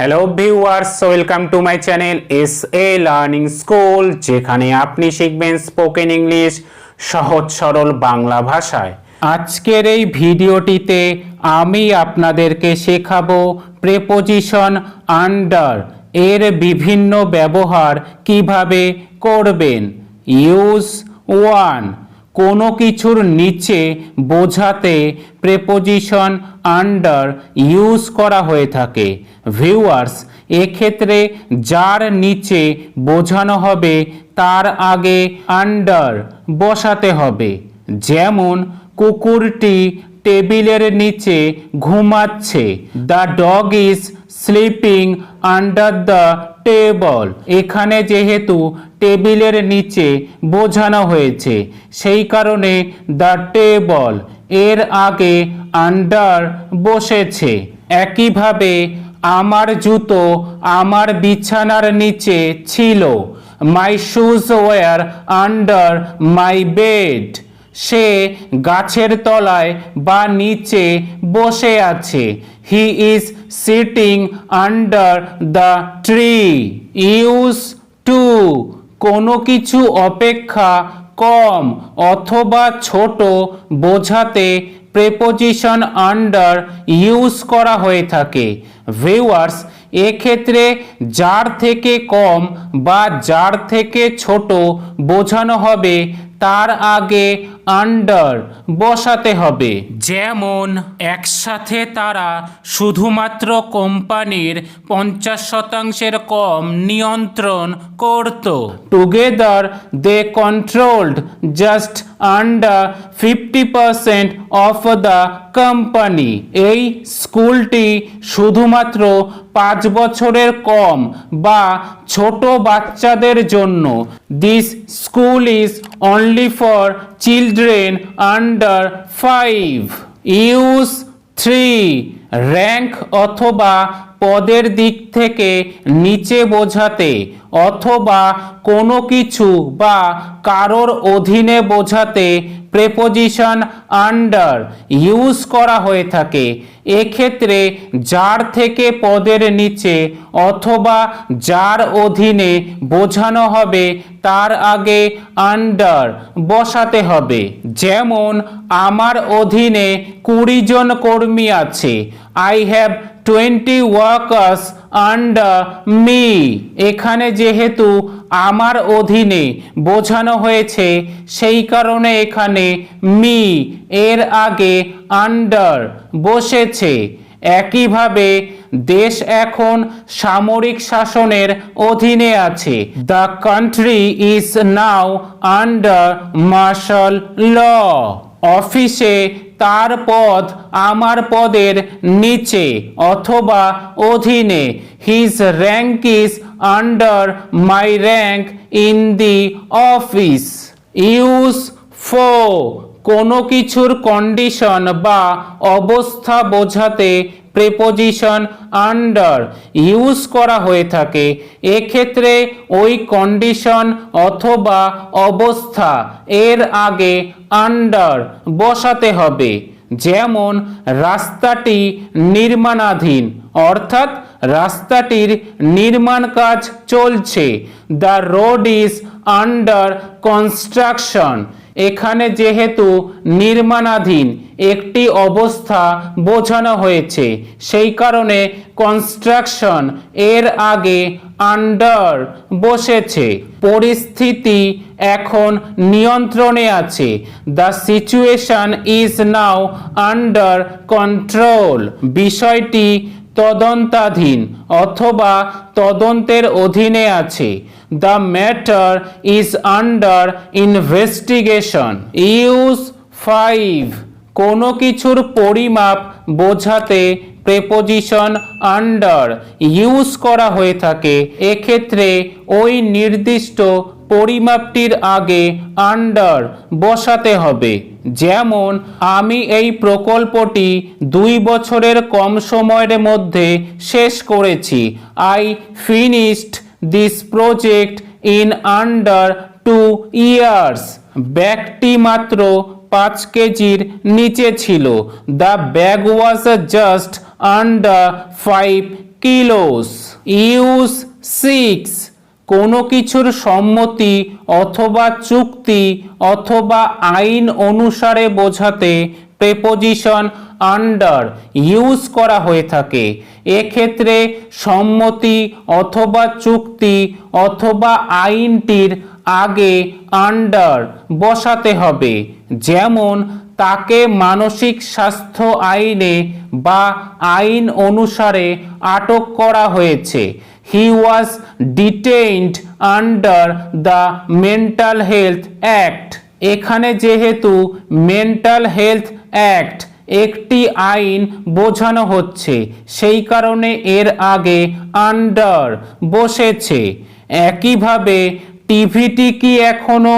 Hello viewers, welcome to my channel SA learning school, যেখানে আপনি শিখবেন স্পোকেন ইংলিশ সহজ সরল বাংলা ভাষায়। আজকের এই ভিডিওটিতে আমি আপনাদেরকে শেখাবো প্রেপোজিশন আন্ডার এর বিভিন্ন ব্যবহার কিভাবে করবেন। ইউজ ওয়ান, কোনো কিছুর নিচে বোঝাতে প্রেপোজিশন আন্ডার ইউজ করা হয়ে থাকে। ভিউয়ার্স, এক্ষেত্রে যার নিচে বোঝানো হবে তার আগে আন্ডার বসাতে হবে। যেমন কুকুরটি টেবিলের নিচে ঘুমাচ্ছে। The dog is sleeping under the table. এখানে যেহেতু টেবিলের নিচে বোঝানো হয়েছে, সেই কারণে দ্য টেবল এর আগে আন্ডার বসেছে। একইভাবে আমার জুতো আমার বিছানার নিচে ছিল। My shoes were under my bed. সে গাছের তলায় বা নিচে বসে আছে। He is sitting under the tree. Use to, কোনো কিছু অপেক্ষা কম অথবা ছোট বোঝাতে প্রেপোজিশন আন্ডার ইউজ করা হয়ে থাকে। ভিউয়ার্স, এক্ষেত্রে যার থেকে কম বা যার থেকে ছোট বোঝানো হবে তার আগে আন্ডার বসাতে হবে। যেমন একসাথে তারা শুধুমাত্র কোম্পানির 50% কম নিয়ন্ত্রণ করত। Together they controlled just under 50% of the company. এই স্কুলটি শুধুমাত্র 5 বছরের কম বা ছোট বাচ্চাদের জন্য। This school is only for children under 5। Use 3, rank অথবা পদের দিক থেকে নিচে বোঝাতে অথবা কোনো কিছু বা কারোর অধীনে বোঝাতে প্রেপোজিশন আন্ডার ইউজ করা হয়ে থাকে। এক্ষেত্রে যার থেকে পদের নিচে অথবা যার অধীনে বোঝানো হবে তার আগে আন্ডার বসাতে হবে। যেমন আমার অধীনে 20 জন কর্মী আছে। I have 20 workers under me. এখানে যেহেতু আমার অধীনে বোঝানো হয়েছে, সেই কারণে এখানে মি এর আগে আন্ডার বসেছে। একইভাবে দেশ এখন সামরিক শাসনের অধীনে আছে। The country is now under martial law. অফিসে তার পদ আমার পদের নিচে অথবা অধীনে। His rank is under my rank in the office. Use 4, কোনো কিছুর কন্ডিশন বা অবস্থা বোঝাতে প্রেপোজিশন আন্ডার ইউজ করা হয়ে থাকে। এক্ষেত্রে ওই কন্ডিশন অথবা অবস্থা এর আগে আন্ডার বসাতে হবে। যেমন রাস্তাটি নির্মাণাধীন, অর্থাৎ রাস্তাটির নির্মাণ কাজ চলছে। The road is under construction. এখানে যেহেতু নির্মাণাধীন একটি অবস্থা বোঝানো হয়েছে, সেই কারণে কনস্ট্রাকশন এর আগে আন্ডার বসেছে। পরিস্থিতি এখন নিয়ন্ত্রণে আছে। The situation is now under control. বিষয়টি তদন্তাধীন অথবা তদন্তের অধীনে আছে। The matter is under investigation. Use 5, কোনো কিছুর পরিমাপ বোঝাতে প্রেপোজিশন আন্ডার ইউজ করা হয়ে থাকে। এক্ষেত্রে ওই নির্দিষ্ট পরিমাপটির আগে আন্ডার বসাতে হবে। যেমন আমি এই প্রকল্পটি 2 বছরের কম সময়ের মধ্যে শেষ করেছি। I finished this project in under 2 years. ব্যাগটি মাত্র 5 কেজির নিচে ছিল। The bag was just under 5 kilos. Use 6 কোনো কিছুর সম্মতি অথবা চুক্তি অথবা আইন অনুসারে বোঝাতে প্রেপোজিশন আন্ডার ইউজ করা হয়ে থাকে। এক্ষেত্রে সম্মতি অথবা চুক্তি অথবা আইনটির আগে আন্ডার বসাতে হবে। যেমন তাকে মানসিক স্বাস্থ্য আইনে বা আইন অনুসারে আটক করা হয়েছে। He was detained under the mental health act. এখানে যেহেতু মেন্টাল হেলথ অ্যাক্ট একটি আইন বোঝানো হচ্ছে, সেই কারণে এর আগে আন্ডার বসেছে। একইভাবে টিভিটি কি এখনো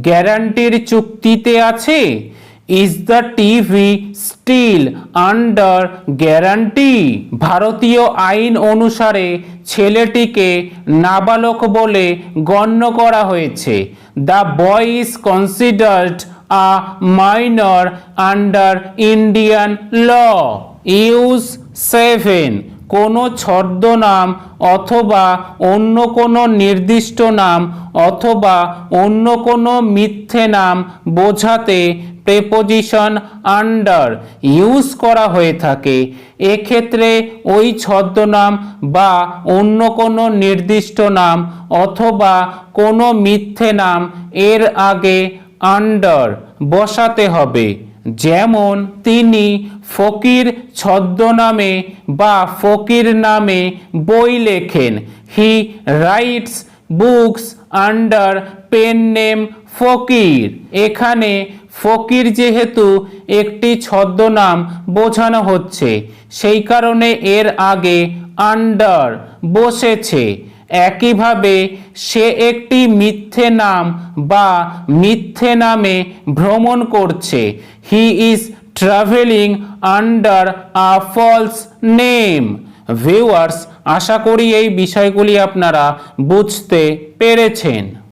গ্যারান্টির চুক্তিতে আছে? Is the TV still under guarantee? ভারতীয় আইন অনুসারে ছেলেটিকে নাবালক বলে গণ্য করা হয়েছে। The boy is considered a minor under Indian law. Use 7 কোনো ছদ্মনাম অথবা অন্য কোনো নির্দিষ্ট নাম অথবা অন্য কোনো মিথ্যে নাম বোঝাতে প্রেপোজিশন আন্ডার ইউজ করা হয়ে থাকে। এক্ষেত্রে ওই ছদ্মনাম বা অন্য কোনো নির্দিষ্ট নাম অথবা কোনো মিথ্যে নাম এর আগে আন্ডার বসাতে হবে। যেমন তিনি ফকির ছদ্মনামে বা ফকির নামে বই লেখেন। He writes books under pen name Fakir. এখানে ফকির যেহেতু একটি ছদ্মনাম বোঝানো হচ্ছে, সেই কারণে এর আগে আন্ডার বসেছে। একইভাবে সে একটি মিথ্যে নাম বা মিথ্যে নামে ভ্রমণ করছে। He is travelling under a false name. Viewers, আশা করি এই বিষয়গুলি আপনারা বুঝতে পেরেছেন।